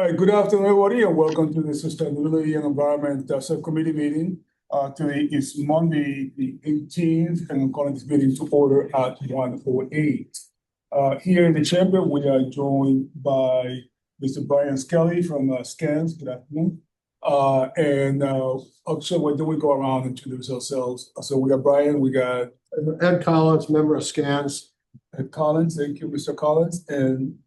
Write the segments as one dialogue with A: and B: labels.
A: right, good afternoon, everybody, and welcome to the Sustainability and Environment Subcommittee meeting. Today is Monday, the 18th, and I'm calling this meeting to order at 1:08. Here in the chamber, we are joined by Mr. Brian Skelly from SCANS. Good afternoon. Also, why don't we go around and introduce ourselves? So we got Brian, we got
B: Ed Collins, member of SCANS.
A: Ed Collins. Thank you, Mr. Collins. And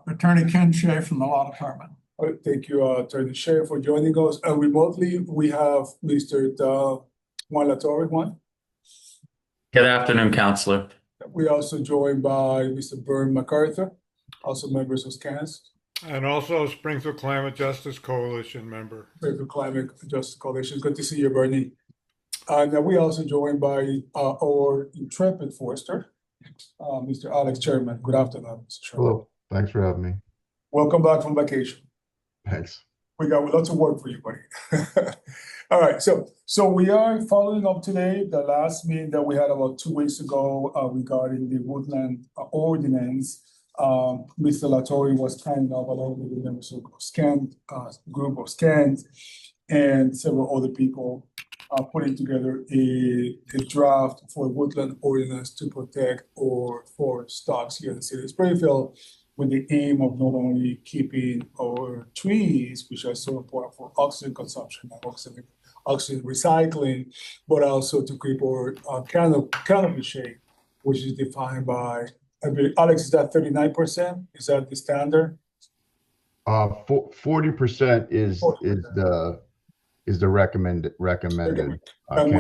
C: Attorney Ken Shea from the Law Department.
A: all right, thank you, Attorney Shea, for joining us. Remotely, we have Mr. Juan Latore. Juan.
D: Good afternoon, Counselor.
A: We're also joined by Mr. Bern MacArthur, also members of SCANS.
E: And also Springfield Climate Justice Coalition member.
A: Springfield Climate Justice Coalition. Good to see you, Bernie. And we're also joined by our intrepid forester, Mr. Alex Chairman. Good afternoon, Mr. Chairman.
F: Hello, thanks for having me.
A: Welcome back from vacation.
F: Thanks.
A: We got lots of work for you, buddy. All right, so we are following up today the last meeting that we had about 2 weeks ago regarding the woodland ordinance. Mr. Latore was kind enough, along with the members of SCAN, group of SCANs, and several other people, putting together a draft for a woodland ordinance to protect our forest stocks here in the city of Springfield, with the aim of not only keeping our trees, which are so important for oxygen consumption and oxygen recycling, but also to keep our canopy shade, which is defined by, I believe, Alex, is that 39%? Is that the standard?
F: 40% is the recommended.
A: And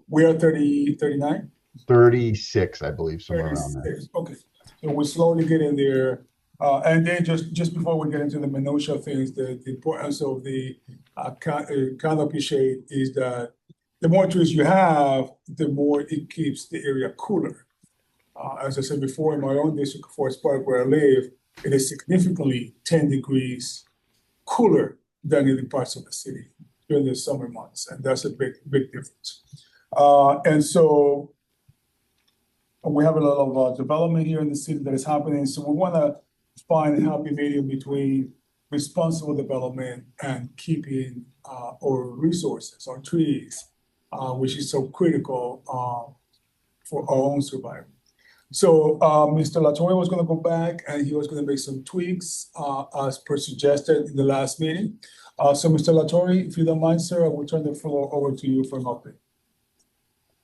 A: we are 39?
F: 36, I believe, somewhere around there.
A: Okay. So we're slowly getting there. And then just before we get into the minutiae of things, the importance of the canopy shade is that the more trees you have, the more it keeps the area cooler. As I said before, in my own district, Forest Park, where I live, it is significantly 10 degrees cooler than in the parts of the city during the summer months. And that's a big difference. And so we have a lot of development here in the city that is happening. So we want to find a happy medium between responsible development and keeping our resources, our trees, which is so critical for our own survival. So Mr. Latore was going to go back and he was going to make some tweaks as per suggested in the last meeting. So Mr. Latore, if you don't mind, sir, I will turn the floor over to you for an update.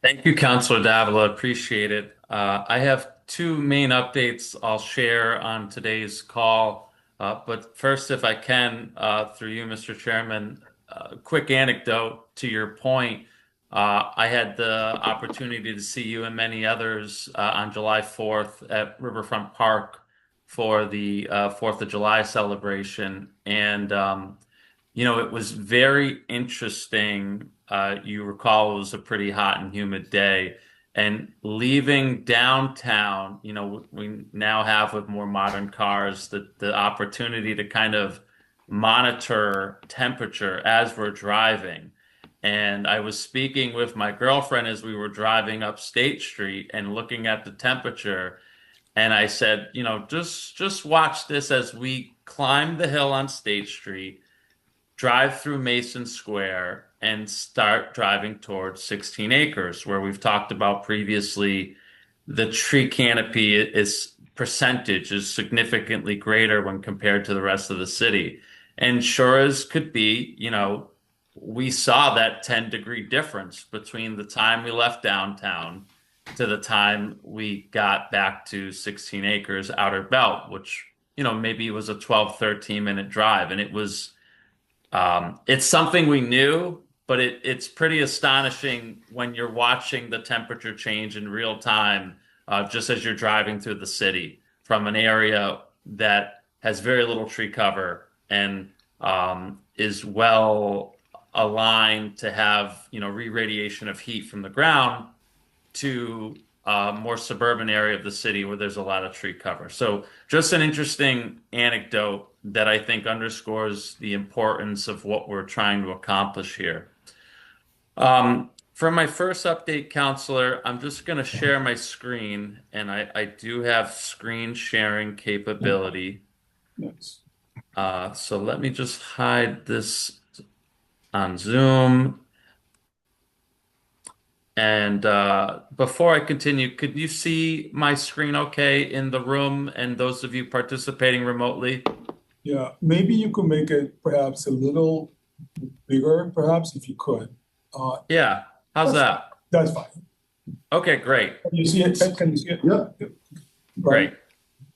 D: Thank you, Counselor Davila. Appreciate it. I have two main updates I'll share on today's call. But first, if I can, through you, Mr. Chairman, a quick anecdote to your point. I had the opportunity to see you and many others on July 4th at Riverfront Park for the 4th of July celebration. And, it was very interesting. You recall it was a pretty hot and humid day. And leaving downtown, we now have with more modern cars the opportunity to kind of monitor temperature as we're driving. And I was speaking with my girlfriend as we were driving up State Street and looking at the temperature. And I said, just watch this as we climb the hill on State Street, drive through Mason Square, and start driving towards 16 acres, where we've talked about previously the tree canopy percentage is significantly greater when compared to the rest of the city. And sure as could be, we saw that 10-degree difference between the time we left downtown to the time we got back to 16 acres outer belt, which, maybe it was a 12, 13-minute drive. And it was, it's something we knew, but it's pretty astonishing when you're watching the temperature change in real time, just as you're driving through the city from an area that has very little tree cover and is well aligned to have, re-radiation of heat from the ground to a more suburban area of the city where there's a lot of tree cover. So just an interesting anecdote that I think underscores the importance of what we're trying to accomplish here. For my first update, Counselor, I'm just going to share my screen, and I do have screen sharing capability.
A: Yes.
D: So let me just hide this on Zoom. And before I continue, could you see my screen okay in the room and those of you participating remotely?
A: Yeah, maybe you could make it perhaps a little bigger, perhaps if you could. Uh,
D: Yeah, how's
A: that's fine.
D: that?
A: That's fine.
D: Okay, great.
A: Can you see it? Ed, can you see it?
B: Yep.
A: Right.
D: Great.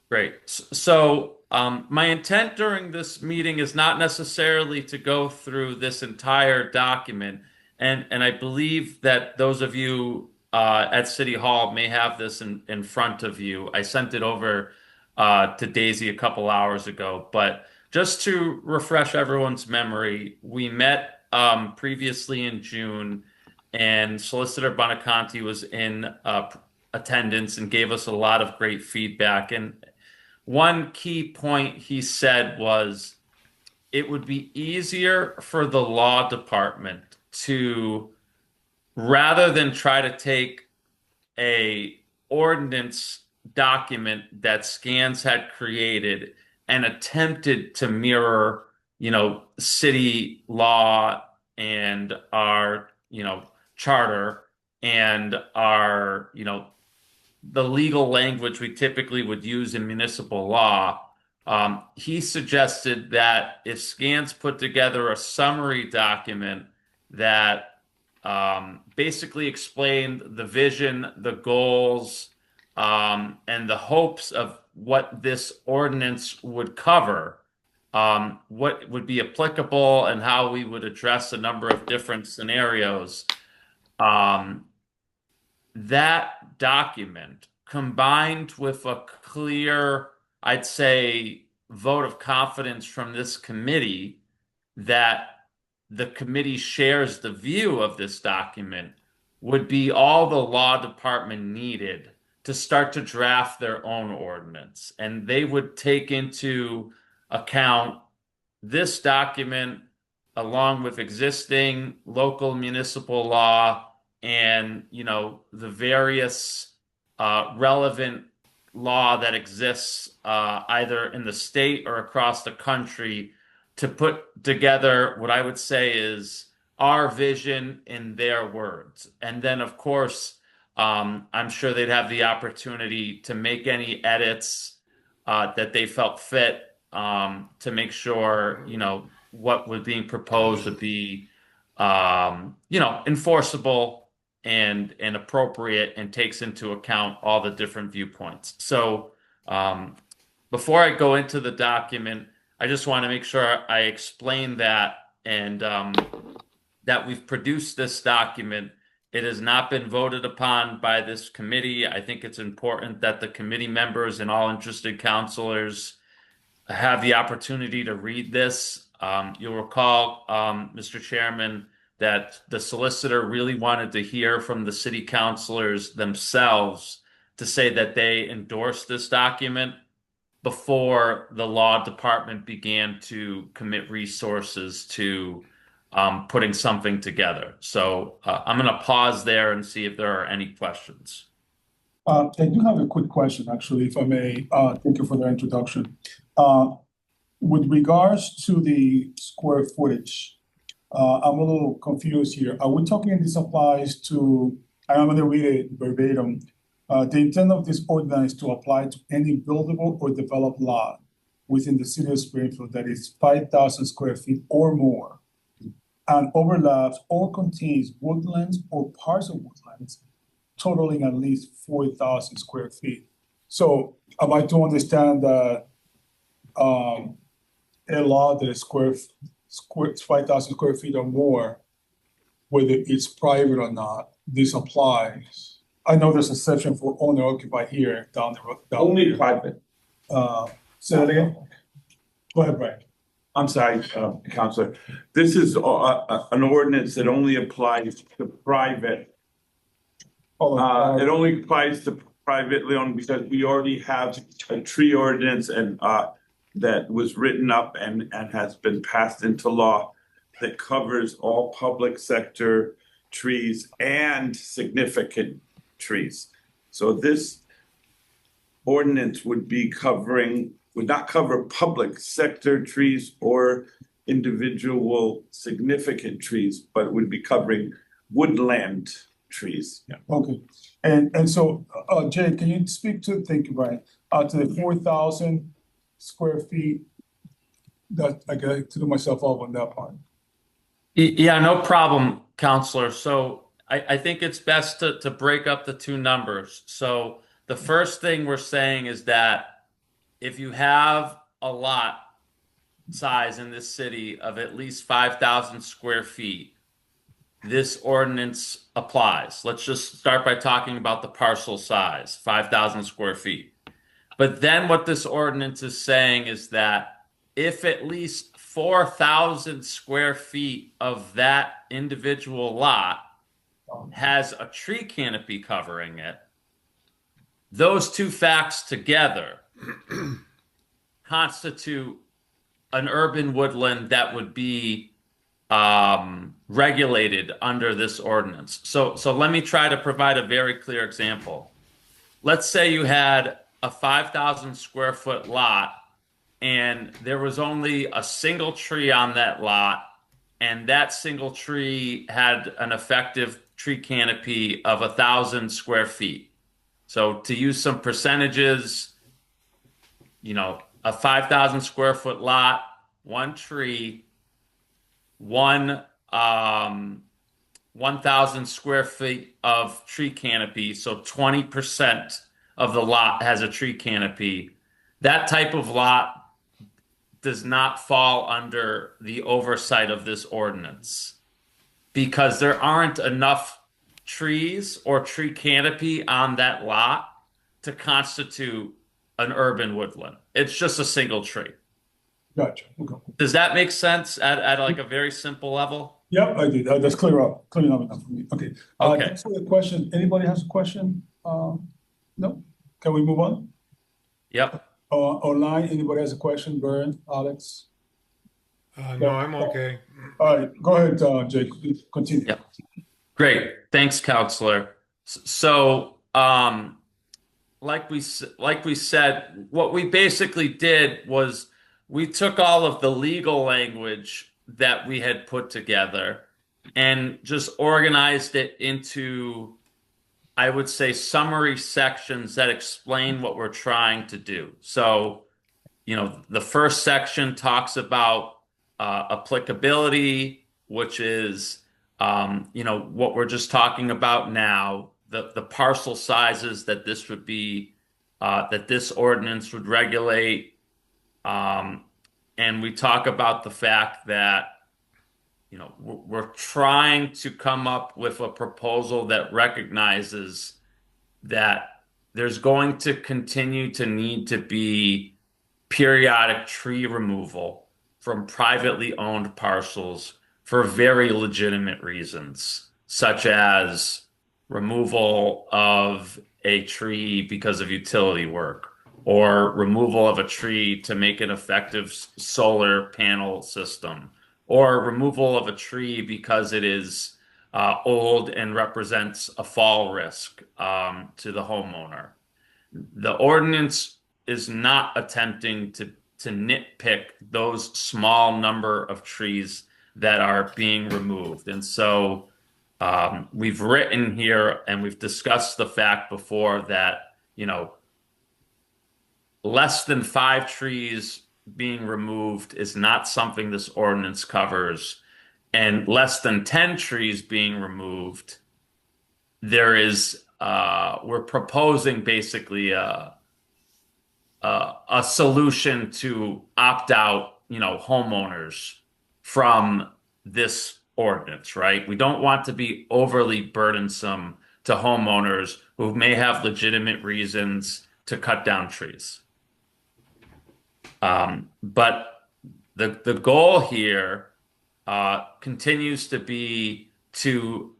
D: Great. So, my intent during this meeting is not necessarily to go through this entire document, and I believe that those of you at City Hall may have this in front of you. I sent it over to Daisy a couple hours ago, but just to refresh everyone's memory, we met previously in June, and Solicitor Bonaconti was in attendance and gave us a lot of great feedback. And one key point he said was it would be easier for the law department to, rather than try to take a ordinance document that Scans had created and attempted to mirror, city law and our, charter and our, the legal language we typically would use in municipal law. He suggested that if Scans put together a summary document that basically explained the vision, the goals, and the hopes of what this ordinance would cover, what would be applicable, and how we would address a number of different scenarios. Um, that document combined with a clear, I'd say, vote of confidence from this committee that the committee shares the view of this document would be all the law department needed to start to draft their own ordinance. And they would take into account this document along with existing local municipal law and the various relevant law that exists either in the state or across the country to put together what I would say is our vision in their words. And then, of course, I'm sure they'd have the opportunity to make any edits that they felt fit to make sure, what was being proposed would be, enforceable and appropriate and takes into account all the different viewpoints. So, before I go into the document, I just want to make sure I explain that and that we've produced this document. It has not been voted upon by this committee. I think it's important that the committee members and all interested counselors have the opportunity to read this. You'll recall, Mr. Chairman, that the solicitor really wanted to hear from the city councilors themselves to say that they endorsed this document before the law department began to commit resources to putting something together. So I'm going to pause there and see if there are any questions.
A: I do have a quick question, actually, if I may. Thank you for the introduction. With regards to the square footage, I'm a little confused here. Are we talking this applies to, and I'm going to read it verbatim. The intent of this ordinance to apply to any buildable or developed lot within the city of Springfield that is 5,000 square feet or more and overlaps or contains woodlands or parts of woodlands totaling at least 4,000 square feet. So am I to understand that a lot that is 5,000 square feet or more, whether it's private or not, this applies? I know there's a section for owner occupied here down the road.
G: Only private.
A: Say that again? Go ahead, Brian.
G: I'm sorry, Counselor. This is an ordinance that only applies to private. It only applies to privately owned because we already have a tree ordinance and that was written up and has been passed into law that covers all public sector trees and significant trees. So this ordinance would be covering would not cover public sector trees or individual significant trees, but it would be covering woodland trees.
A: Yeah, okay. And so, Jay, can you speak to, thank you, Brian, to the 4,000 square feet? That I got to do myself up on that part.
D: Yeah, no problem, Counselor. So I think it's best to break up the two numbers. So the first thing we're saying is that if you have a lot size in this city of at least 5,000 square feet, this ordinance applies. Let's just start by talking about the parcel size, 5,000 square feet. But then what this ordinance is saying is that if at least 4,000 square feet of that individual lot has a tree canopy covering it, those two facts together constitute an urban woodland that would be regulated under this ordinance. So let me try to provide a very clear example. Let's say you had a 5,000 square foot lot and there was only a single tree on that lot, and that single tree had an effective tree canopy of 1,000 square feet. So to use some percentages, a 5,000 square foot lot, one tree, 1,000 square feet of tree canopy. So 20% of the lot has a tree canopy. That type of lot does not fall under the oversight of this ordinance because there aren't enough trees or tree canopy on that lot to constitute an urban woodland. It's just a single tree.
A: Gotcha. Okay.
D: Does that make sense at like a very simple level?
A: Yep, I did. That's clear enough for me. Okay.
D: Okay.
A: Thanks for the question. Anybody has a question? No? Can we move on?
D: Yep.
A: Online, anybody has a question? Vern, Alex?
E: No, I'm okay.
A: All right, go ahead, Jake. Continue.
D: Yep. Great. Thanks, Counselor. So, like we said, what we basically did was we took all of the legal language that we had put together and just organized it into, I would say, summary sections that explain what we're trying to do. So, the first section talks about applicability, which is, what we're just talking about now, the parcel sizes that this would be, that this ordinance would regulate. And we talk about the fact that, we're trying to come up with a proposal that recognizes that there's going to continue to need to be periodic tree removal from privately owned parcels for very legitimate reasons, such as removal of a tree because of utility work, or removal of a tree to make an effective solar panel system, or removal of a tree because it is old and represents a fall risk to the homeowner. The ordinance is not attempting to nitpick those small number of trees that are being removed. And so we've written here and we've discussed the fact before that, less than 5 trees being removed is not something this ordinance covers, and less than 10 trees being removed, there is, we're proposing basically a solution to opt out, homeowners from this ordinance, right? We don't want to be overly burdensome to homeowners who may have legitimate reasons to cut down trees. But the goal here continues to be to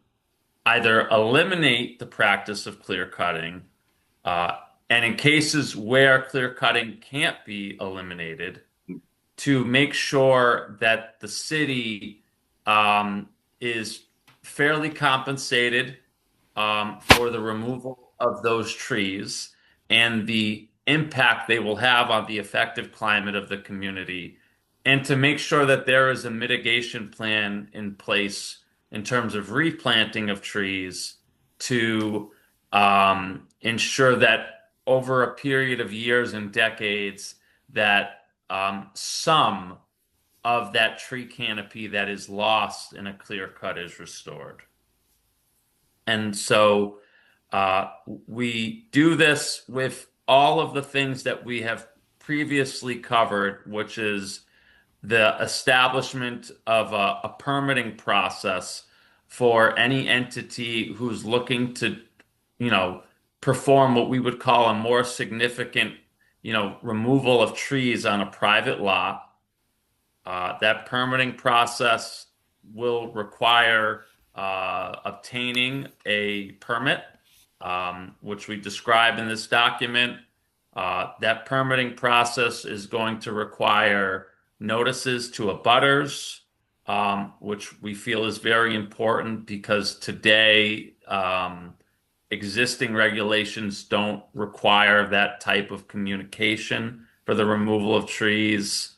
D: either eliminate the practice of clear cutting, and in cases where clear cutting can't be eliminated, to make sure that the city is fairly compensated for the removal of those trees, and the impact they will have on the effective climate of the community, and to make sure that there is a mitigation plan in place in terms of replanting of trees to ensure that over a period of years and decades that some of that tree canopy that is lost in a clear cut is restored. And so we do this with all of the things that we have previously covered, which is the establishment of a permitting process for any entity who's looking to, perform what we would call a more significant, removal of trees on a private lot. That permitting process will require obtaining a permit, which we describe in this document. That permitting process is going to require notices to abutters, which we feel is very important because today existing regulations don't require that type of communication for the removal of trees.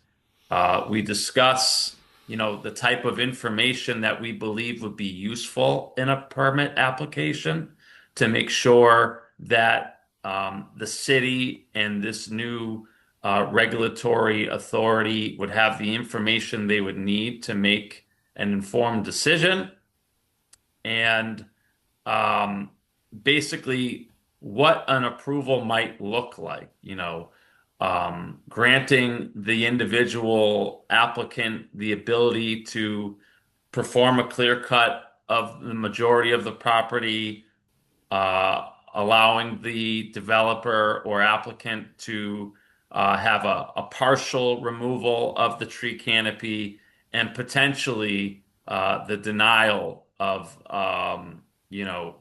D: We discuss, the type of information that we believe would be useful in a permit application to make sure that the city and this new regulatory authority would have the information they would need to make an informed decision. And basically what an approval might look like, granting the individual applicant the ability to perform a clear cut of the majority of the property, allowing the developer or applicant to have a partial removal of the tree canopy, and potentially the denial of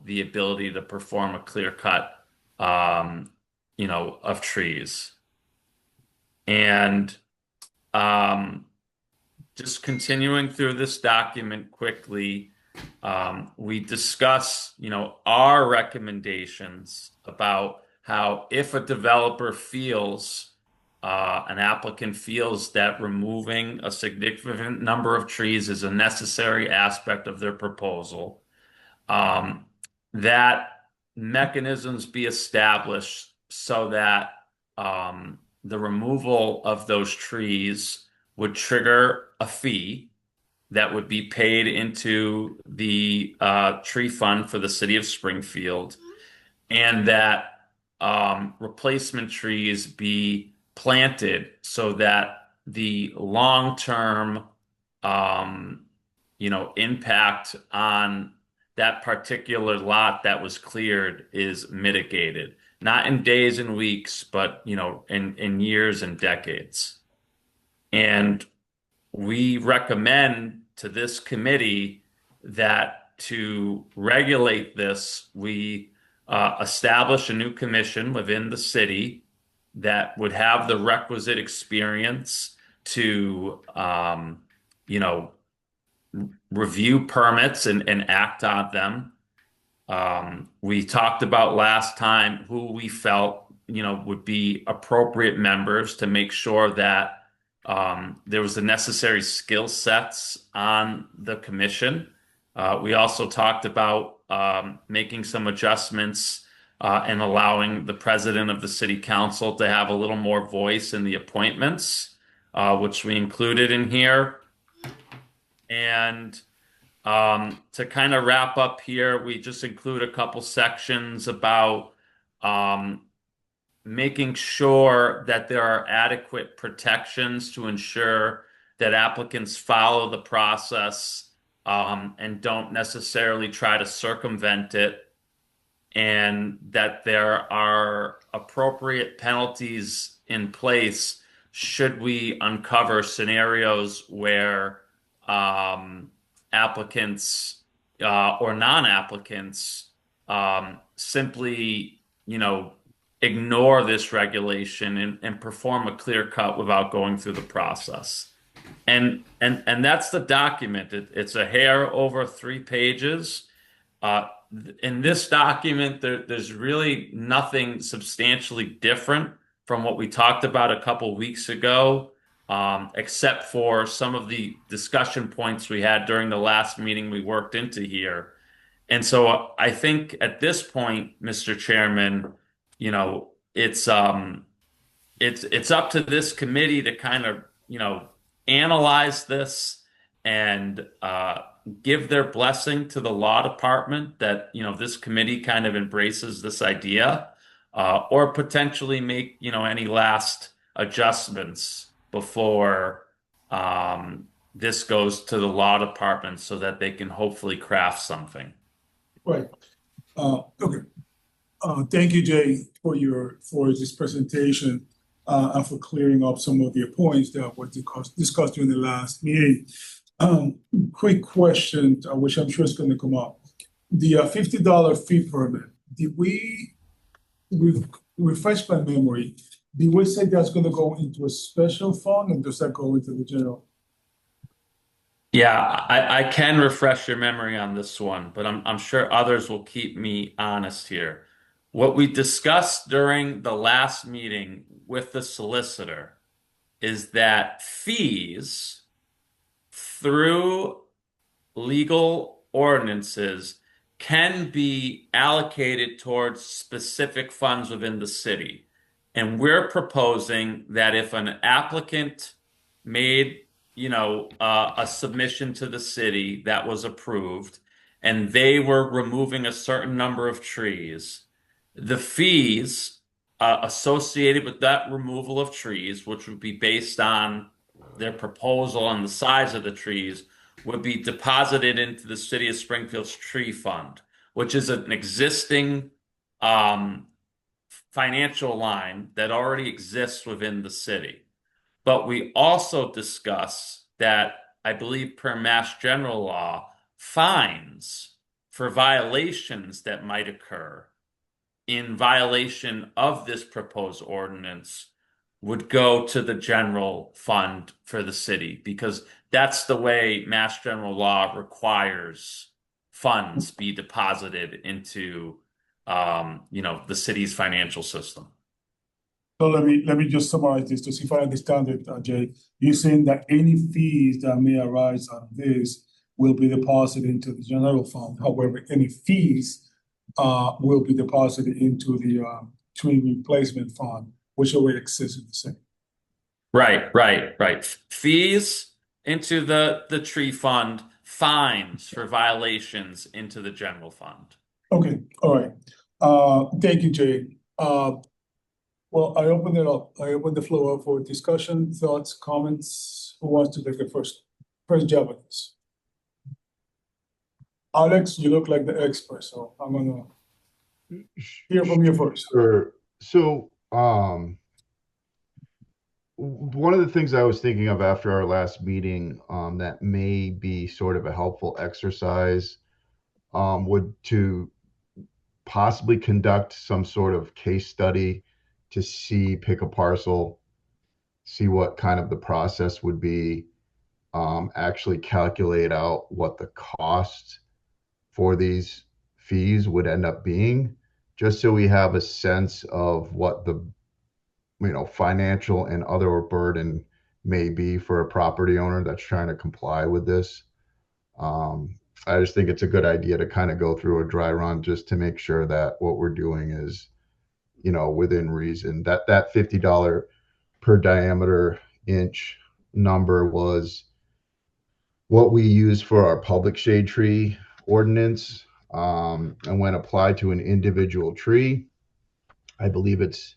D: the ability to perform a clear cut of trees. And just continuing through this document quickly, we discuss, our recommendations about how if a developer feels, an applicant feels that removing a significant number of trees is a necessary aspect of their proposal, that mechanisms be established so that the removal of those trees would trigger a fee that would be paid into the tree fund for the city of Springfield, and that replacement trees be planted so that the long-term impact on that particular lot that was cleared is mitigated, not in days and weeks, but in years and decades. And we recommend to this committee that to regulate this, we establish a new commission within the city that would have the requisite experience to, review permits and act on them. We talked about last time who we felt, would be appropriate members to make sure that there was the necessary skill sets on the commission. We also talked about making some adjustments and allowing the president of the city council to have a little more voice in the appointments, which we included in here. And to kind of wrap up here, we just include a couple sections about making sure that there are adequate protections to ensure that applicants follow the process and don't necessarily try to circumvent it, and that there are appropriate penalties in place should we uncover scenarios where applicants or non-applicants simply, ignore this regulation and perform a clear cut without going through the process. And that's the document. It's a hair over 3 pages. In this document, there's really nothing substantially different from what we talked about a couple weeks ago, except for some of the discussion points we had during the last meeting we worked into here. And so I think at this point, Mr. Chairman, you know, it's up to this committee to kind of, analyze this and give their blessing to the law department that, this committee kind of embraces this idea, or potentially make, any last adjustments before this goes to the law department so that they can hopefully craft something.
A: Right. Okay. Thank you, Jay, for this presentation and for clearing up some of your points that were discussed during the last meeting. Quick question, which I'm sure is going to come up. The $50 fee permit, did we refresh my memory? Did we say that's going to go into a special fund, and does that go into the general?
D: Yeah, I can refresh your memory on this one, but I'm sure others will keep me honest here. What we discussed during the last meeting with the solicitor is that fees through legal ordinances can be allocated towards specific funds within the city. And we're proposing that if an applicant made, a submission to the city that was approved, and they were removing a certain number of trees, the fees associated with that removal of trees, which would be based on their proposal and the size of the trees, would be deposited into the City of Springfield's tree fund, which is an existing financial line that already exists within the city. But we also discuss that, I believe per Mass General Law, fines for violations that might occur in violation of this proposed ordinance would go to the general fund for the city, because that's the way Mass General Law requires funds be deposited into, the city's financial system.
A: So let me just summarize this to see if I understand it, Jay. You're saying that any fees that may arise out of this will be deposited into the general fund. However, any fees will be deposited into the tree replacement fund, which already exists in the city.
D: Right. Fees into the tree fund, fines for violations into the general fund.
A: Okay, all right. Thank you, Jay. Well, I open it up. I open the floor up for discussion, thoughts, comments. Who wants to take it first? First jab at this. Alex, you look like the expert, so I'm gonna hear from you first.
F: Sure. So, one of the things I was thinking of after our last meeting, that may be sort of a helpful exercise, would to possibly conduct some sort of case study to pick a parcel, see what kind of the process would be, actually calculate out what the cost for these fees would end up being, just so we have a sense of what the financial and other burden may be for a property owner that's trying to comply with this. I just think it's a good idea to kind of go through a dry run just to make sure that what we're doing is, within reason. That $50 per diameter inch number was what we use for our public shade tree ordinance. And when applied to an individual tree, I believe it's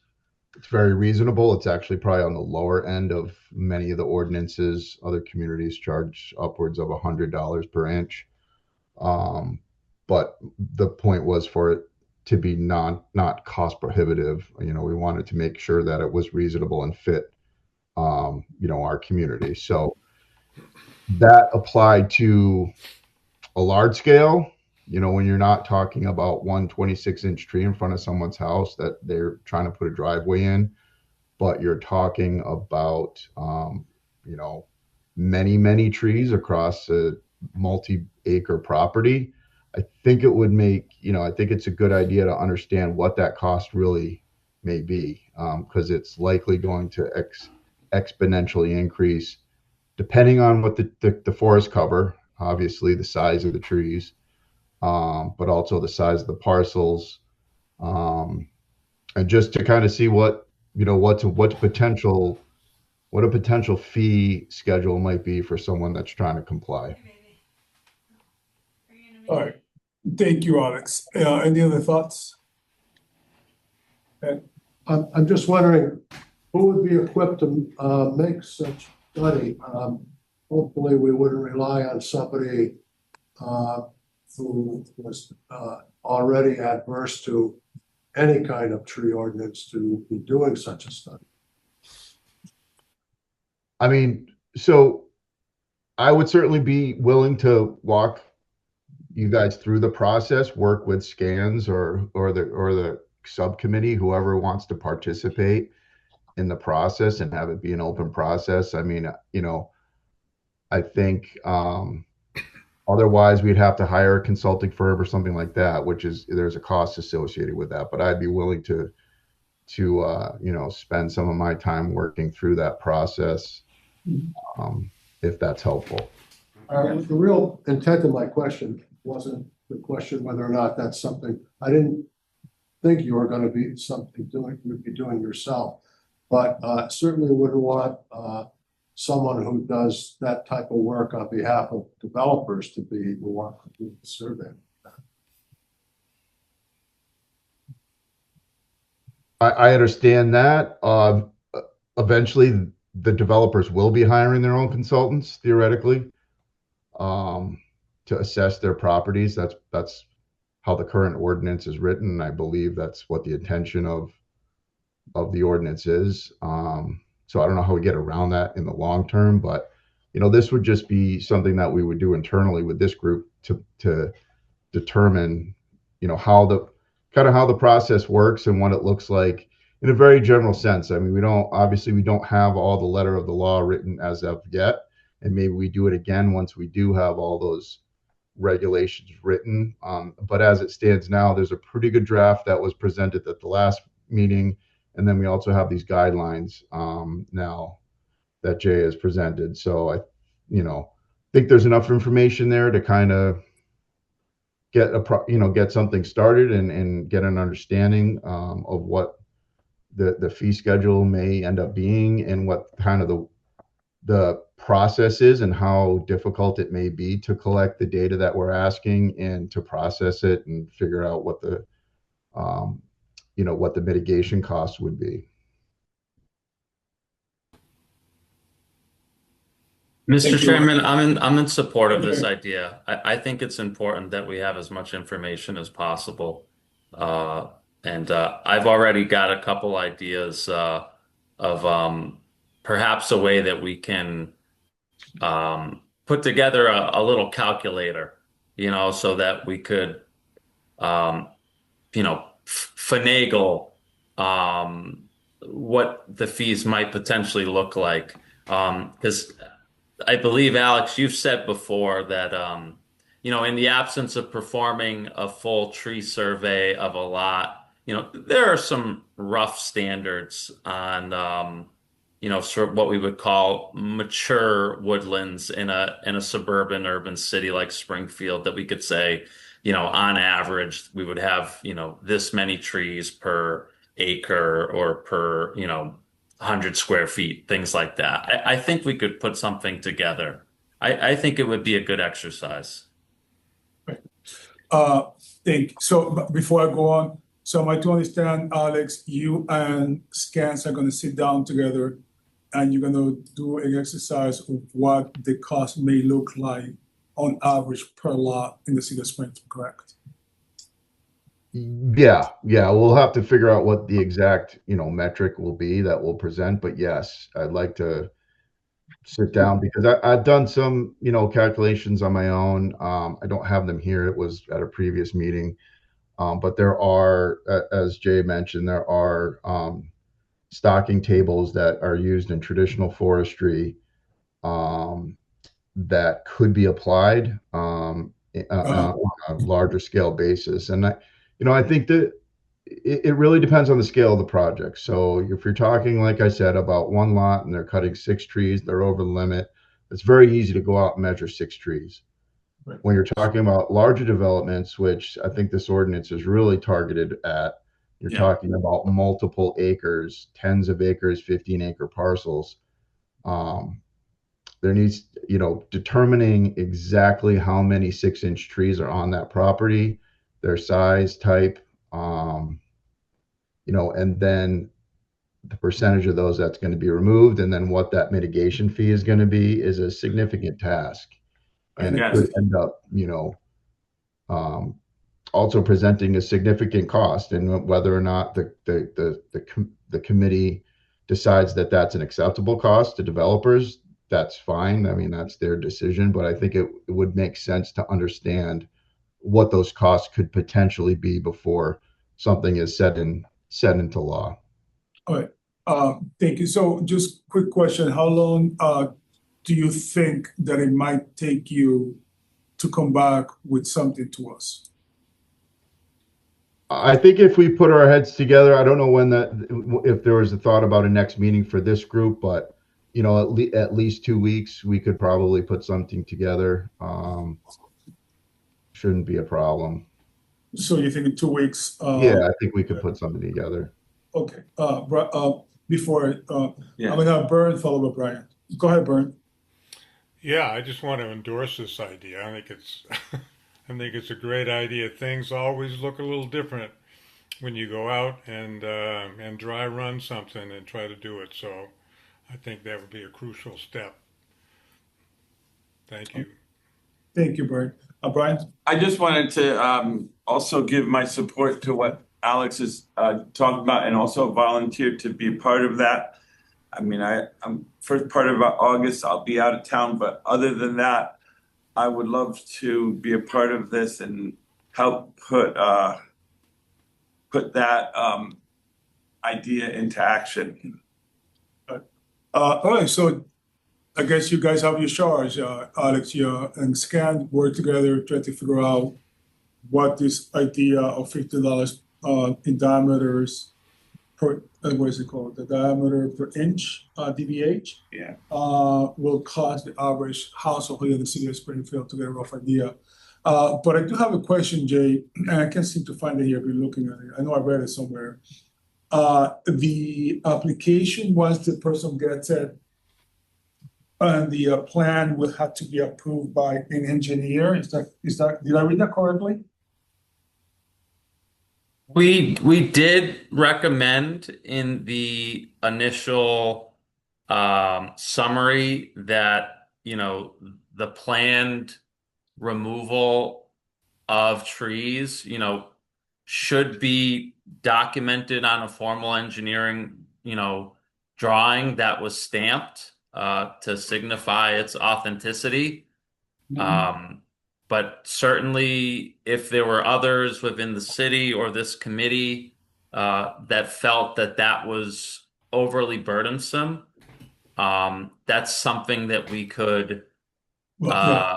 F: very reasonable. It's actually probably on the lower end of many of the ordinances. Other communities charge upwards of $100 per inch. But the point was for it to be not cost prohibitive. We wanted to make sure that it was reasonable and fit, our community. So that applied to a large scale, when you're not talking about one 26-inch tree in front of someone's house that they're trying to put a driveway in, but you're talking about, many trees across a multi-acre property. I think it would make, I think it's a good idea to understand what that cost really may be. because it's likely going to exponentially increase depending on what the forest cover, obviously the size of the trees, but also the size of the parcels, and just to kind of see what what a potential fee schedule might be for someone that's trying to comply.
A: All right, thank you, Alex. Any other thoughts?
B: I'm just wondering, who would be equipped to make such study? Hopefully, we wouldn't rely on somebody who was already adverse to any kind of tree ordinance to be doing such a study.
F: I mean, so I would certainly be willing to walk you guys through the process, work with scans or the subcommittee, whoever wants to participate in the process and have it be an open process. I mean, I think otherwise we'd have to hire a consulting firm or something like that, which is there's a cost associated with that. But I'd be willing to spend some of my time working through that process, if that's helpful.
B: The real intent of my question wasn't the question whether or not that's something, I didn't think you were going to be you'd be doing yourself, but certainly wouldn't want someone who does that type of work on behalf of developers to be the one to do the survey.
F: I understand that. Eventually, the developers will be hiring their own consultants, theoretically, to assess their properties. That's how the current ordinance is written. And I believe that's what the intention of the ordinance is. So I don't know how we get around that in the long term, but this would just be something that we would do internally with this group to determine, how the process works and what it looks like in a very general sense. I mean, we don't have all the letter of the law written as of yet, and maybe we do it again once we do have all those regulations written. But as it stands now, there's a pretty good draft that was presented at the last meeting, and then we also have these guidelines now that Jay has presented. So I think there's enough information there to kind of get something started and get an understanding of what the fee schedule may end up being and what kind of the process is and how difficult it may be to collect the data that we're asking and to process it and figure out what the mitigation costs would be.
D: Mr. Chairman, I'm in support of this idea. I think it's important that we have as much information as possible. And I've already got a couple ideas of perhaps a way that we can put together a little calculator, so that we could, finagle what the fees might potentially look like. Because I believe, Alex, you've said before that, in the absence of performing a full tree survey of a lot, there are some rough standards on, sort of what we would call mature woodlands in a suburban urban city like Springfield that we could say, on average, we would have, this many trees per acre or per, 100 square feet, things like that. I think we could put something together. I think it would be a good exercise.
A: Before I go on, so am I to understand, Alex, you and Scans are going to sit down together and you're going to do an exercise of what the cost may look like on average per lot in the city of Springfield, correct?
F: Yeah, we'll have to figure out what the exact metric will be that we'll present, but yes, I'd like to sit down because I've done some calculations on my own. I don't have them here. It was at a previous meeting, but there are, as Jay mentioned, there are stocking tables that are used in traditional forestry that could be applied on a larger scale basis. And I think that it really depends on the scale of the project. So if you're talking, like I said, about one lot and they're cutting 6 trees, they're over the limit. It's very easy to go out and measure 6 trees.
A: Right.
F: When you're talking about larger developments, which I think this ordinance is really targeted at, you're
G: Yeah.
F: talking about multiple acres, tens of acres, 15-acre parcels. There needs, determining exactly how many 6-inch trees are on that property, their size, type, and then the percentage of those that's going to be removed, and then what that mitigation fee is going to be is a significant task. And it could
G: Yes.
F: end up, um, also presenting a significant cost, and whether or not the committee decides that that's an acceptable cost to developers, that's fine. I mean, that's their decision, but I think it would make sense to understand what those costs could potentially be before something is set into law.
A: All right, thank you. So just quick question, how long, do you think that it might take you to come back with something to us?
F: I think if we put our heads together, I don't know if there was a thought about a next meeting for this group, but at least 2 weeks, we could probably put something together. Shouldn't be a problem.
A: So you think in 2 weeks?
F: Yeah, I think we could put something together.
A: Okay, before,
G: Yeah.
A: I'm gonna have Bern follow up Brian. Go ahead, Bern.
E: Yeah, I just want to endorse this idea. I think it's, I think it's a great idea. Things always look a little different when you go out and dry run something and try to do it. So I think that would be a crucial step. Thank you.
A: Thank you, Bern. Brian?
G: I just wanted to also give my support to what Alex is talking about, and also volunteer to be a part of that. I mean, I'm first part of August, I'll be out of town, but other than that, I would love to be a part of this and help put that idea into action.
A: All right, so I guess you guys have your charge, Alex, and Scan work together, try to figure out what this idea of $50 in diameters per, what is it called? The diameter per inch, DBH,
G: Yeah.
A: will cost the average household here in the city of Springfield, to get a rough idea. But I do have a question, Jay, and I can't seem to find it here. I've been looking at it. I know I read it somewhere. The application, once the person gets it, and the plan will have to be approved by an engineer. Is that, did I read that correctly?
D: We did recommend in the initial summary that, the planned removal of trees, should be documented on a formal engineering, drawing that was stamped to signify its authenticity. But certainly, if there were others within the city or this committee that felt that that was overly burdensome, that's something that we could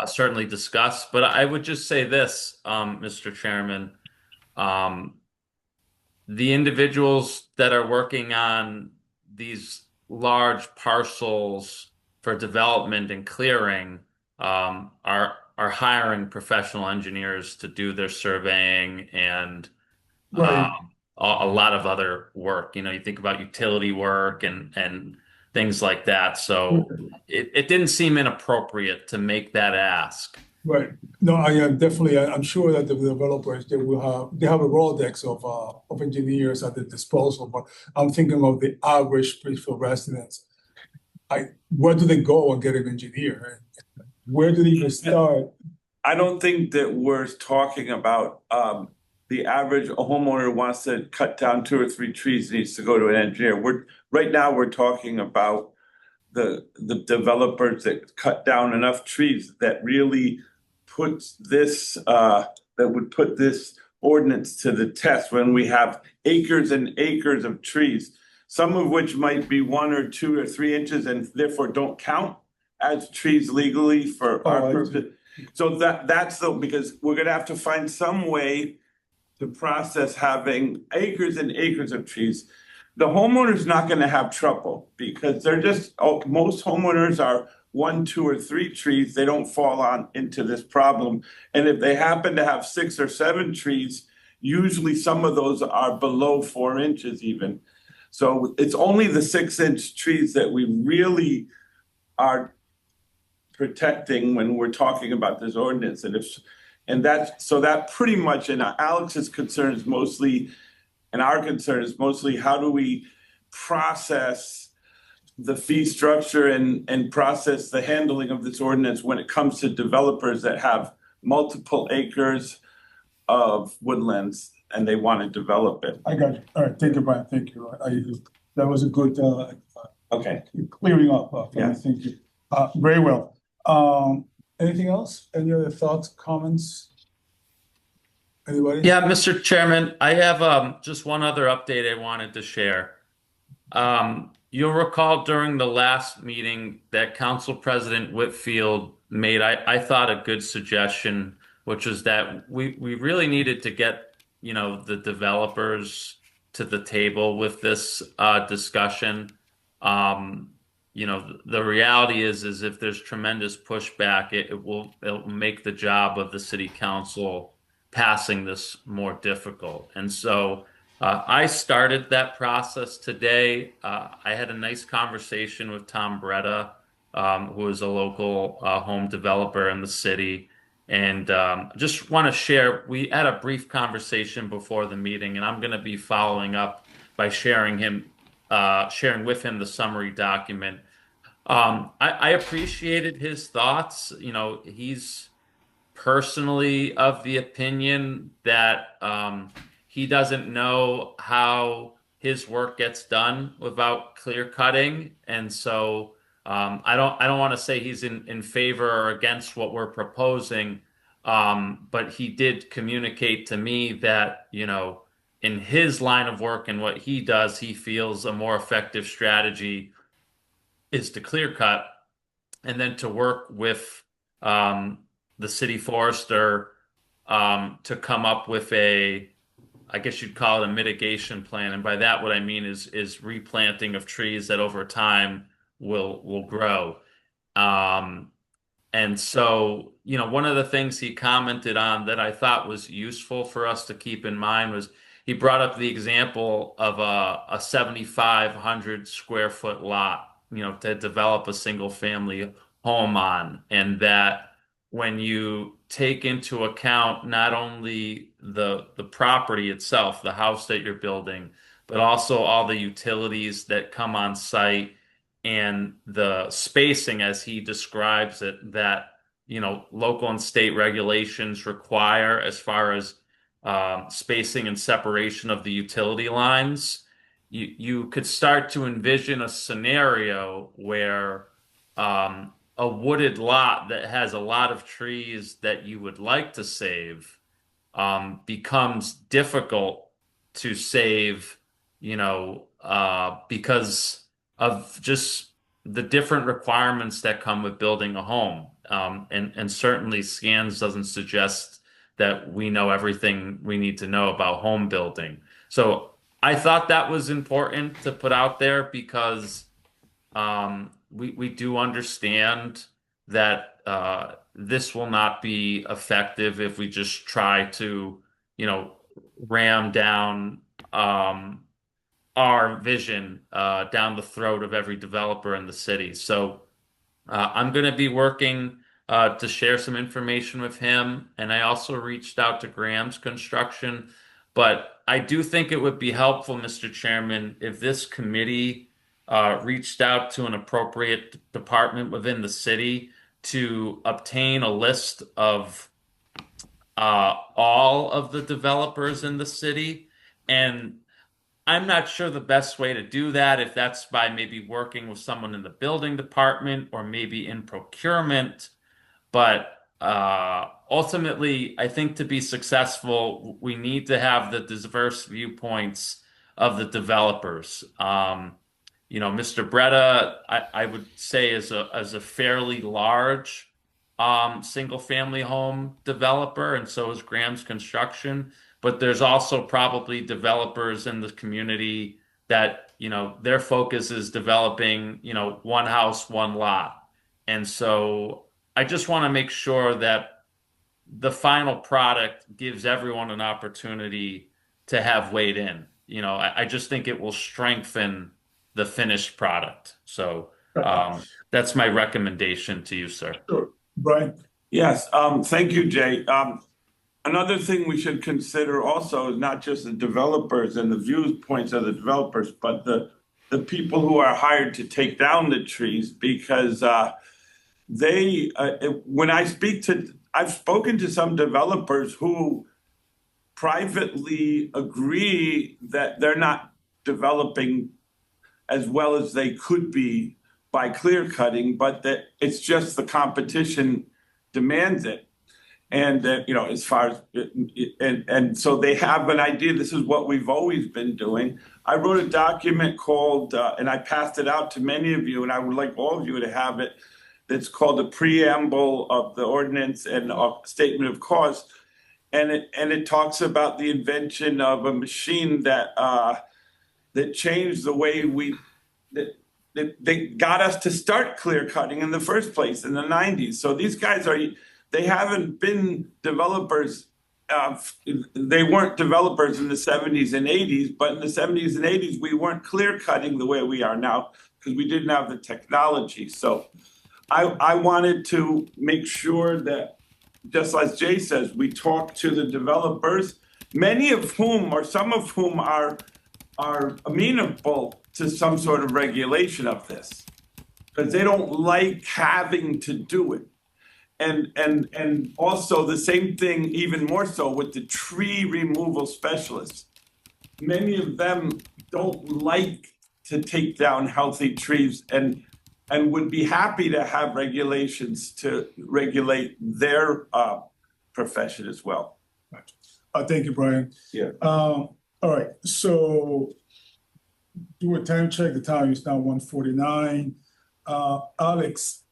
D: certainly discuss. But I would just say this, Mr. Chairman, the individuals that are working on these large parcels for development and clearing are hiring professional engineers to do their surveying and
A: Right.
D: a lot of other work. You think about utility work and things like that. So it didn't seem inappropriate to make that ask.
A: Right. No, I am definitely, I'm sure that the developers, they have a Rolodex of engineers at their disposal, but I'm thinking of the average Springfield residents. Where do they go and get an engineer? Where do they even start?
G: I don't think that we're talking about the average homeowner wants to cut down 2 or 3 trees, needs to go to an engineer. Right now we're talking about the developers that cut down enough trees that really puts this that would put this ordinance to the test, when we have acres and acres of trees, some of which might be 1 or 2 or 3 inches and therefore don't count as trees legally for our purpose. So that's because we're gonna have to find some way to process having acres and acres of trees, the homeowner's not gonna have trouble because they're just, most homeowners are 1, 2, or 3 trees. They don't fall on into this problem. And if they happen to have 6 or 7 trees, usually some of those are below 4 inches even. So it's only the 6-inch trees that we really are protecting when we're talking about this ordinance. And that pretty much, and Alex's concern is mostly, and our concern is mostly, how do we process the fee structure and process the handling of this ordinance when it comes to developers that have multiple acres of woodlands and they want to develop it.
A: I got you. All right, thank you, Brian. Thank you. That was a good
G: Okay.
A: clearing up.
G: Yeah.
A: Thank you. Very well. Anything else? Any other thoughts, comments? Anybody?
D: Yeah, Mr. Chairman, I have just one other update I wanted to share. You'll recall during the last meeting that Council President Whitfield made, I thought, a good suggestion, which was that we really needed to get, the developers to the table with this discussion. The reality is if there's tremendous pushback, it'll make the job of the city council passing this more difficult. And so I started that process today. I had a nice conversation with Tom Bretta, who is a local home developer in the city. And just want to share, we had a brief conversation before the meeting, and I'm going to be following up by sharing with him the summary document. I appreciated his thoughts. He's personally of the opinion that he doesn't know how his work gets done without clear cutting, and so I don't want to say he's in favor or against what we're proposing, but he did communicate to me that in his line of work and what he does, he feels a more effective strategy is to clear cut and then to work with the city forester to come up with I guess you'd call it a mitigation plan. And by that, what I mean is replanting of trees that over time will grow. And so, one of the things he commented on that I thought was useful for us to keep in mind was he brought up the example of a 7,500 square foot lot, to develop a single family home on. And that when you take into account not only the property itself, the house that you're building, but also all the utilities that come on site and the spacing, as he describes it, that local and state regulations require as far as spacing and separation of the utility lines, you could start to envision a scenario where a wooded lot that has a lot of trees that you would like to save becomes difficult to save, because of just the different requirements that come with building a home. And certainly scans doesn't suggest that we know everything we need to know about home building. So I thought that was important to put out there because we do understand that this will not be effective if we just try to, ram down our vision down the throat of every developer in the city. So I'm going to be working to share some information with him. And I also reached out to Graham's Construction. But I do think it would be helpful, Mr. Chairman, if this committee reached out to an appropriate department within the city to obtain a list of all of the developers in the city. And I'm not sure the best way to do that, if that's by maybe working with someone in the building department or maybe in procurement. But ultimately, I think to be successful, we need to have the diverse viewpoints of the developers. Mr. Bretta, I would say is a fairly large single family home developer, and so is Graham's Construction. but there's also probably developers in the community that, their focus is developing, one house, one lot. And so I just want to make sure that the final product gives everyone an opportunity to have weighed in. I just think it will strengthen the finished product. So that's my recommendation to you, sir.
A: Sure. Brian?
G: Yes, thank you, Jay. Another thing we should consider also is not just the developers and the viewpoints of the developers, but the people who are hired to take down the trees, because when I've spoken to some developers who privately agree that they're not developing as well as they could be by clear cutting, but that it's just the competition demands it. And that, as far as, and so they have an idea, this is what we've always been doing. I wrote a document called, and I passed it out to many of you, and I would like all of you to have it. That's called the preamble of the ordinance and a statement of cause. And it talks about the invention of a machine that changed the way that they got us to start clear cutting in the first place in the 90s. So these guys they haven't been developers. They weren't developers in the 70s and 80s, but in the 70s and 80s, we weren't clear cutting the way we are now because we didn't have the technology. So I wanted to make sure that, just as Jay says, we talk to the developers, many of whom or some of whom are amenable to some sort of regulation of this because they don't like having to do it. And also the same thing, even more so with the tree removal specialists. Many of them don't like to take down healthy trees and would be happy to have regulations to regulate their profession as well.
A: Thank you, Brian.
G: Yeah.
A: All right, so do a time check. The time is now 1:49. Alex,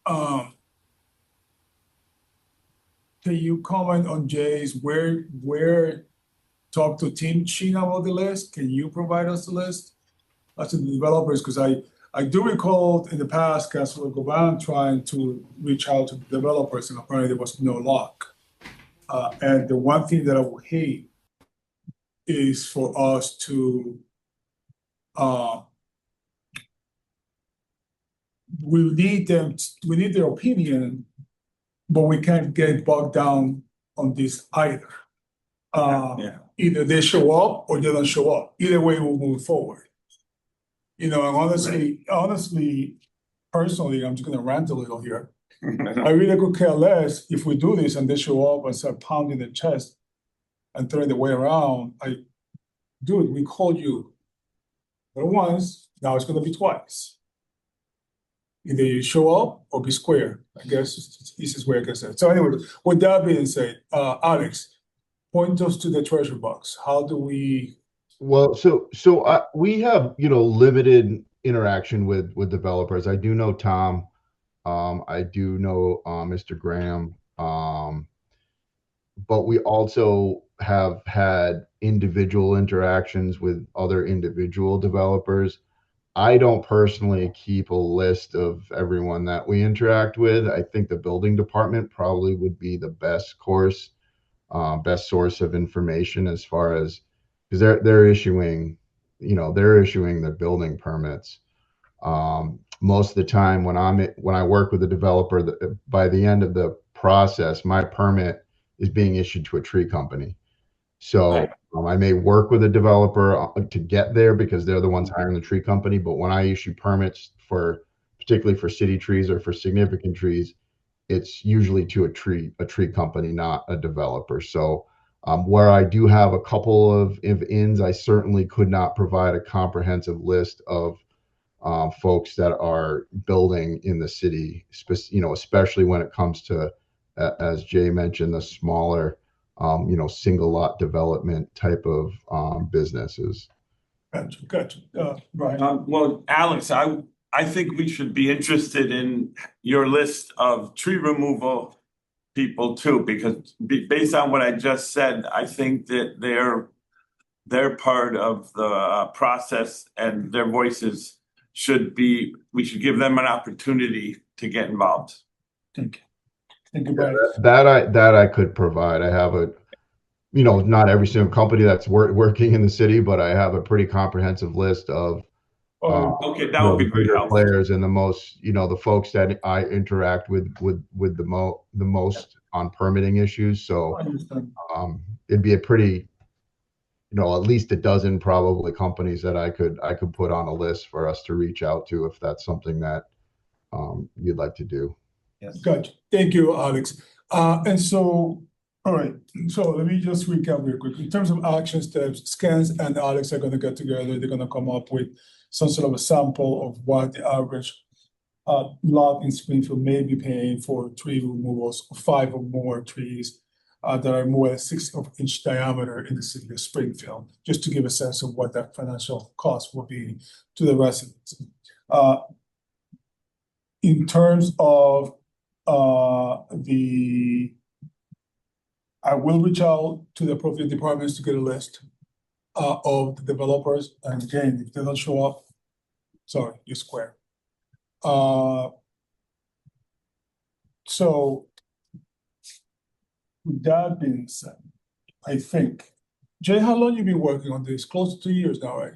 A: can you comment on Jay's where talk to Team China about the list? Can you provide us the list as the developers? Because I do recall in the past, Councilor Govan trying to reach out to the developers, and apparently there was no luck. And the one thing that I would hate is for us to we need their opinion, but we can't get bogged down on this either. Either they show up or they don't show up. Either way, we'll move forward. And honestly, personally, I'm just gonna rant a little here. I really could care less if we do this and they show up and start pounding the chest and throwing the way around. Dude, we called you not once, now it's gonna be twice. Either you show up or be square. I guess it's the easiest way I can say it. So anyway, with that being said, Alex, point us to the treasure box. How do we?
F: Well, we have, limited interaction with developers. I do know Tom. I do know Mr. Graham. But we also have had individual interactions with other individual developers. I don't personally keep a list of everyone that we interact with. I think the building department probably would be the best source of information as far as, because they're issuing the building permits. Most of the time when I work with a developer, by the end of the process, my permit is being issued to a tree company. So I may work with a developer to get there because they're the ones hiring the tree company. But when I issue permits particularly for city trees or for significant trees, it's usually to a tree company, not a developer. So where I do have a couple of ins, I certainly could not provide a comprehensive list of folks that are building in the city, especially when it comes to, as Jay mentioned, the smaller, single lot development type of businesses.
A: Gotcha. Brian.
G: Well, Alex, I think we should be interested in your list of tree removal people too, because based on what I just said, I think that they're part of the process and their voices we should give them an opportunity to get involved.
A: Thank you. Thank you, Brian.
F: That I could provide. I have not every single company that's working in the city, but I have a pretty comprehensive list of
G: Okay, that would be
F: the
G: very
F: bigger
G: helpful.
F: players and the most, the folks that I interact with the most on permitting issues. So
A: I understand.
F: it'd be a pretty, at least a dozen probably companies that I could put on a list for us to reach out to if that's something that you'd like to do.
A: Yes. Gotcha. Thank you, Alex. And so, all right. So let me just recap real quick. In terms of action steps, Scans and Alex are going to get together. They're going to come up with some sort of a sample of what the average lot in Springfield may be paying for tree removals, 5 or more trees that are more than 6-inch diameter in the city of Springfield, just to give a sense of what that financial cost will be to the residents. In terms of I will reach out to the appropriate departments to get a list of the developers. And again, if they don't show up, sorry, you're square. So with that being said, I think, Jay, how long you been working on this? Close to 2 years now, right?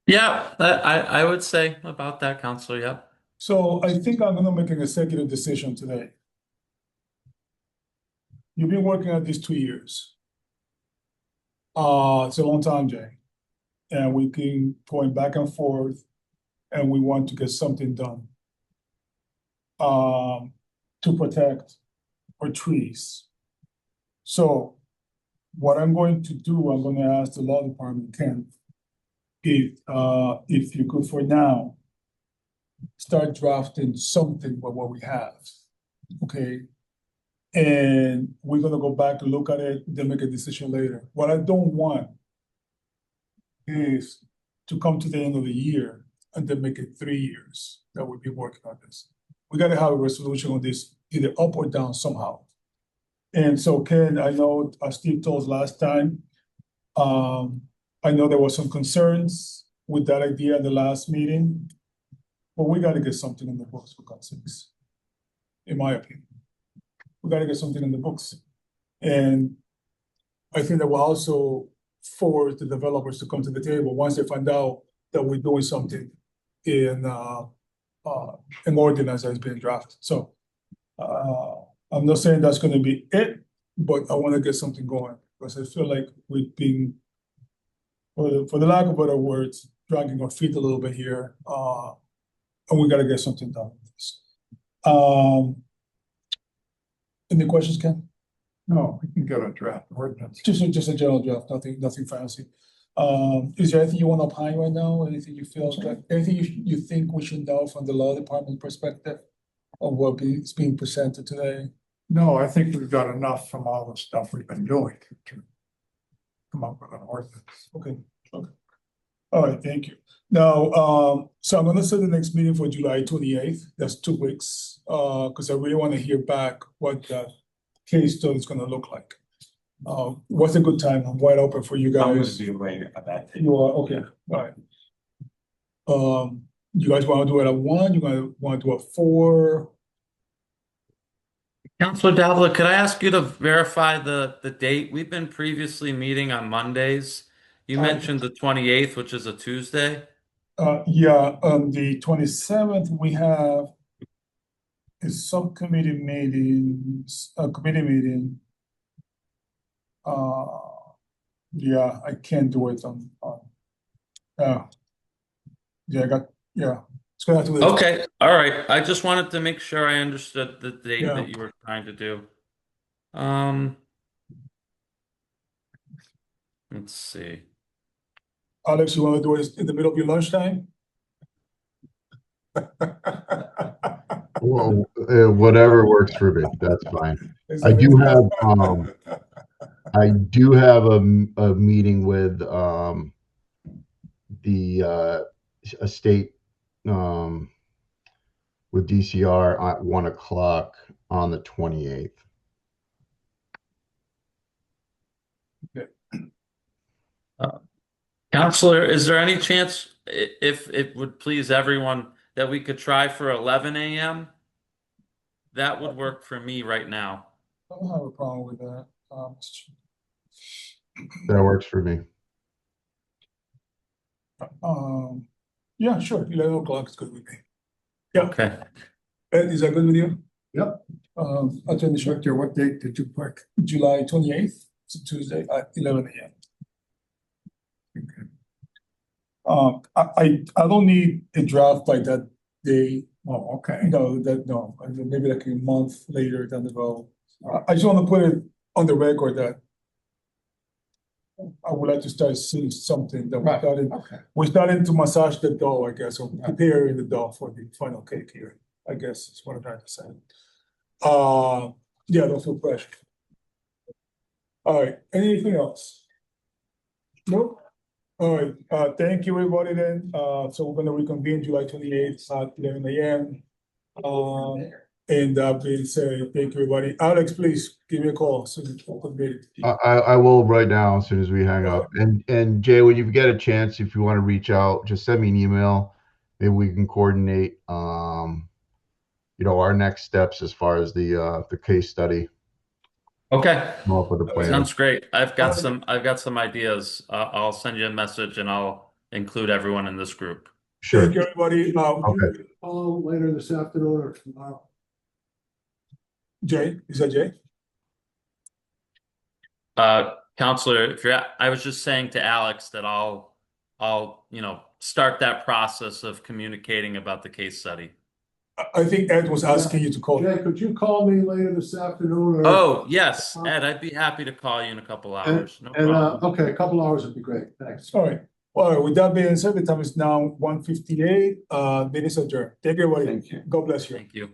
D: Yeah, I would say about that, Counselor. Yep.
A: So I think I'm gonna make an executive decision today. You've been working at this 2 years. It's a long time, Jay. And we keep going back and forth, and we want to get something done to protect our trees. So what I'm going to do, I'm going to ask the law department, Ken, if you could for now start drafting something with what we have, okay? And we're gonna go back and look at it, then make a decision later. What I don't want is to come to the end of the year and then make it 3 years that we'll be working on this. We gotta have a resolution on this, either up or down somehow. And so Ken, I know, as Steve told us last time, I know there were some concerns with that idea at the last meeting, but we gotta get something in the books for God's sakes, in my opinion. We gotta get something in the books. And I think that will also force the developers to come to the table once they find out that we're doing something in an ordinance that's been drafted. So I'm not saying that's gonna be it, but I wanna get something going, because I feel like we've been, for the lack of better words, dragging our feet a little bit here, and we gotta get something done with this. Any questions, Ken?
C: No, we can get a draft ordinance.
A: Just a general draft, nothing fancy. Is there anything you want to opine right now? Anything you feel like, anything you think we should know from the law department perspective of what is being presented today?
C: No, I think we've got enough from all the stuff we've been doing to come up with an ordinance.
A: Okay. All right, thank you. Now, so I'm gonna set the next meeting for July 28th. That's 2 weeks, because I really want to hear back what the case study is gonna look like. What's a good time? I'm wide open for you
G: I'm gonna
A: guys.
G: be away at that.
A: You are, okay, all right. You guys wanna do it at 1? You guys wanna do it at 4?
D: Counselor Davila, could I ask you to verify the date? We've been previously meeting on Mondays. You mentioned the 28th, which is a Tuesday.
A: Yeah, on the 27th, we have a subcommittee meetings, a committee meeting. Yeah, I can't do it on, yeah, it's gonna have to be.
D: Okay, all right. I just wanted to make sure I understood the date
A: Yeah.
D: that you were trying to do. Let's see.
A: Alex, you wanna do it in the middle of your lunchtime?
F: Well, whatever works for me, that's fine. I do have a meeting with a state with DCR at 1 o'clock on the 28th.
D: Counselor, is there any chance, if it would please everyone, that we could try for 11 a.m.? That would work for me right now.
A: I don't have a problem with that.
F: That works for me.
A: Yeah, sure, 11 o'clock is good with me. Yeah,
D: Okay.
A: Ed, is that good with you?
B: Yep.
A: Attorney Sharp,
C: Victor, what date did you pick?
A: July 28th, it's a Tuesday at 11 a.m. I don't need a draft by that day.
C: Oh, okay.
A: No, maybe like a month later down the road. I just want to put it on the record that I would like to start seeing something that
C: Right.
A: we're
C: Okay.
A: starting to massage the dough, I guess, or prepare the dough for the final cake here, I guess is what I'm trying to say. Yeah, don't feel pressure. All right, anything else? Nope. All right, thank you, everybody then. So we're gonna reconvene July 28th at 11 a.m. And that being said, thank you, everybody. Alex, please give me a call soon as you convene.
F: I will right now as soon as we hang up. And Jay, when you get a chance, if you want to reach out, just send me an email. Maybe we can coordinate our next steps as far as the case study.
D: Okay.
F: Come up with a plan.
D: Sounds great. I've got some ideas. I'll send you a message and I'll include everyone in this group.
F: Sure.
A: Thank you, everybody.
F: Okay.
B: Later this afternoon or tomorrow.
A: Jay, is that Jay?
D: Counselor, I was just saying to Alex that I'll start that process of communicating about the case study.
A: I think Ed was asking you to call.
B: Jay, could you call me later this afternoon or?
D: Oh, yes, Ed, I'd be happy to call you in a couple hours. No problem.
B: Okay, a couple hours would be great. Thanks.
A: All right. Well, with that being said, the time is now 1:58. Meeting is adjourned. Thank you, everybody.
G: Thank you.
A: God bless you.
D: Thank you.